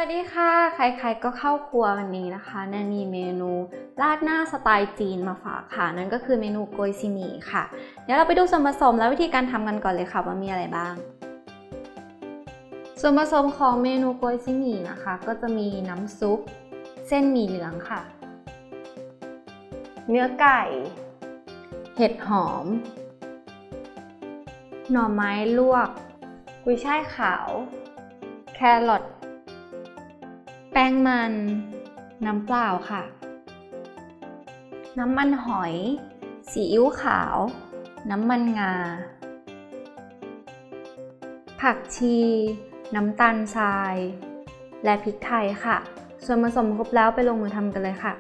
วัสดีค่ะใครๆก็เข้าครัววันนี้นะคะแนนมีเมนูราดหน้าสไตล์จีนมาฝากค่ะนั่นก็คือเมนูโกยซีหมี่ค่ะเดี๋ยวเราไปดูส่วนผสมและวิธีการทำกันก่อนเลยค่ะว่ามีอะไรบ้างส่วนผสมของเมนูโกยซีหมี่นะคะก็จะมีน้ำซุปเส้นหมี่เหลืองค่ะเนื้อไก่เห็ดหอมหน่อไม้ลวกกุยช่ายขาวแครอทแป้งมันน้ำเปล่าค่ะน้ำมันหอยซีอิ๊วขาวน้ำมันงาผักชีน้ำตาลทรายและพริกไทยค่ะส่วนผสมครบแล้วไปลงมือทำกันเลยค่ะ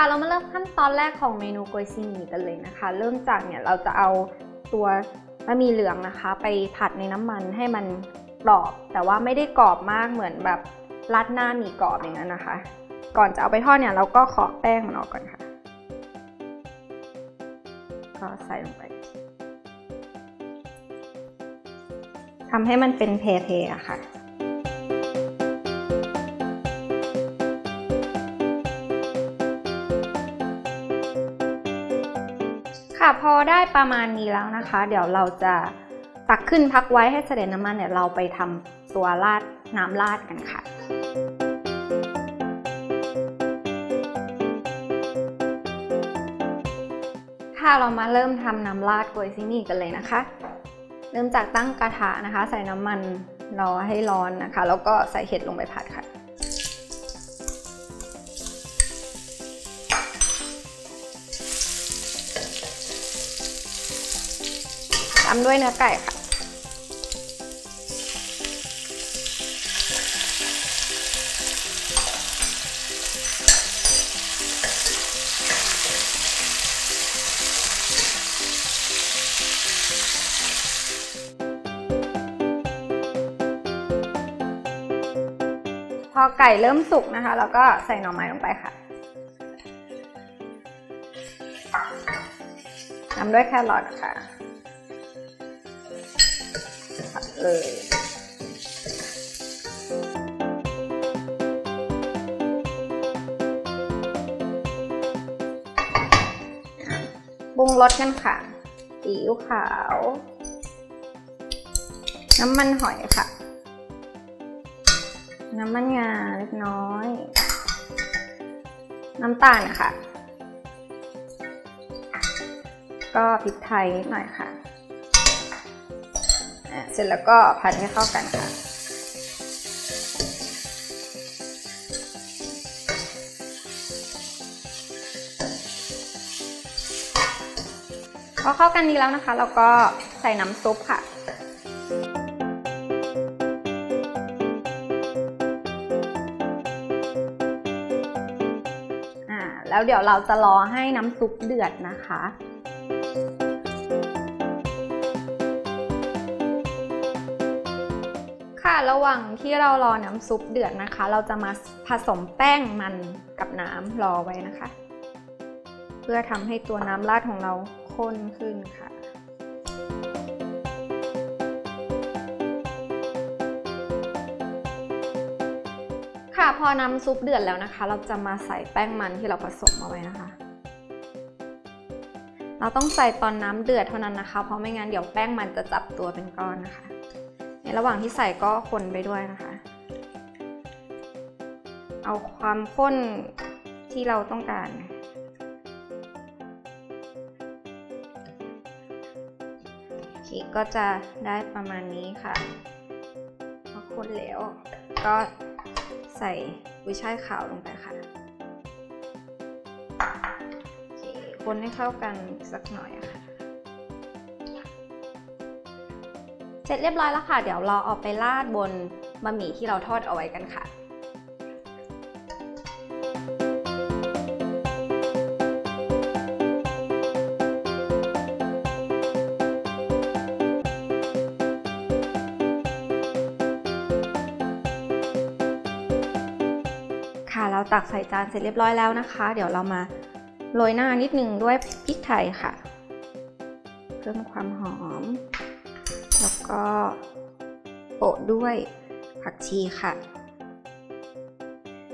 เรามาเริ่มขั้นตอนแรกของเมนูโกยซีหมี่กันเลยนะคะเริ่มจากเราจะเอาตัวบะหมี่เหลืองนะคะไปผัดในน้ำมันให้มันกรอบแต่ว่าไม่ได้กรอบมากเหมือนแบบราดหน้าหมี่กรอบอย่างนั้นนะคะก่อนจะเอาไปทอดเราก็เคาะแป้งมันออกก่อนค่ะก็ใส่ลงไปทำให้มันเป็นเพลๆอะค่ะพอได้ประมาณนี้แล้วนะคะเดี๋ยวเราจะตักขึ้นพักไว้ให้เสด็จน้ำมันเราไปทำตัวราดน้ำราดกันค่ะเรามาเริ่มทำน้ำราดโกยซีหมี่กันเลยนะคะเริ่มจากตั้งกระทะนะคะใส่น้ำมันรอให้ร้อนนะคะแล้วก็ใส่เห็ดลงไปผัดค่ะตามด้วยเนื้อไก่ค่ะพอไก่เริ่มสุกนะคะแล้วก็ใส่หน่อไม้ลงไปค่ะตามด้วยแครอทค่ะผัดเลยปรุงรสกันค่ะซีอิ๊วขาวน้ำมันหอยค่ะน้ำมันงาเล็กน้อยน้ำตาลค่ะก็พริกไทยนิดหน่อยค่ะเสร็จแล้วก็ผัดให้เข้ากันค่ะพอเข้ากันดีแล้วนะคะเราก็ใส่น้ำซุปค่ะแล้วเดี๋ยวเราจะรอให้น้ำซุปเดือดนะคะระหว่างที่เรารอน้ำซุปเดือดนะคะเราจะมาผสมแป้งมันกับน้ำรอไว้นะคะเพื่อทำให้ตัวน้ำราดของเราข้นขึ้นค่ะพอน้ำซุปเดือดแล้วนะคะเราจะมาใส่แป้งมันที่เราผสมเอาไว้นะคะเราต้องใส่ตอนน้ำเดือดเท่านั้นนะคะเพราะไม่งั้นเดี๋ยวแป้งมันจะจับตัวเป็นก้อนนะคะในระหว่างที่ใส่ก็คนไปด้วยนะคะเอาความข้นที่เราต้องการก็จะได้ประมาณนี้ค่ะพอคนแล้วก็ใส่กุ้ยช่ายขาวลงไปค่ะคนให้เข้ากันสักหน่อยค่ะเสร็จเรียบร้อยแล้วค่ะเดี๋ยวเราเอาไปราดบนบะหมี่ที่เราทอดเอาไว้กันค่ะเราตักใส่จานเสร็จเรียบร้อยแล้วนะคะเดี๋ยวเรามาโรยหน้านิดนึงด้วยพริกไทยค่ะเพิ่มความหอมแล้วก็โปะด้วยผ ผักชีค่ะ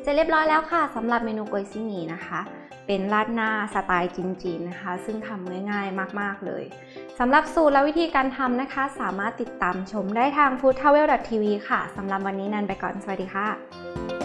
จะเรียบร้อยแล้วค่ะสำหรับเมนูโกยซีหมี่นะคะเป็นราดหน้าสไตล์จีนๆนะคะซึ่งทำง่ายๆมากๆเลยสำหรับสูตรและวิธีการทำนะคะสามารถติดตามชมได้ทาง foodtravel.tv ค่ะสำหรับวันนี้นันไปก่อนสวัสดีค่ะ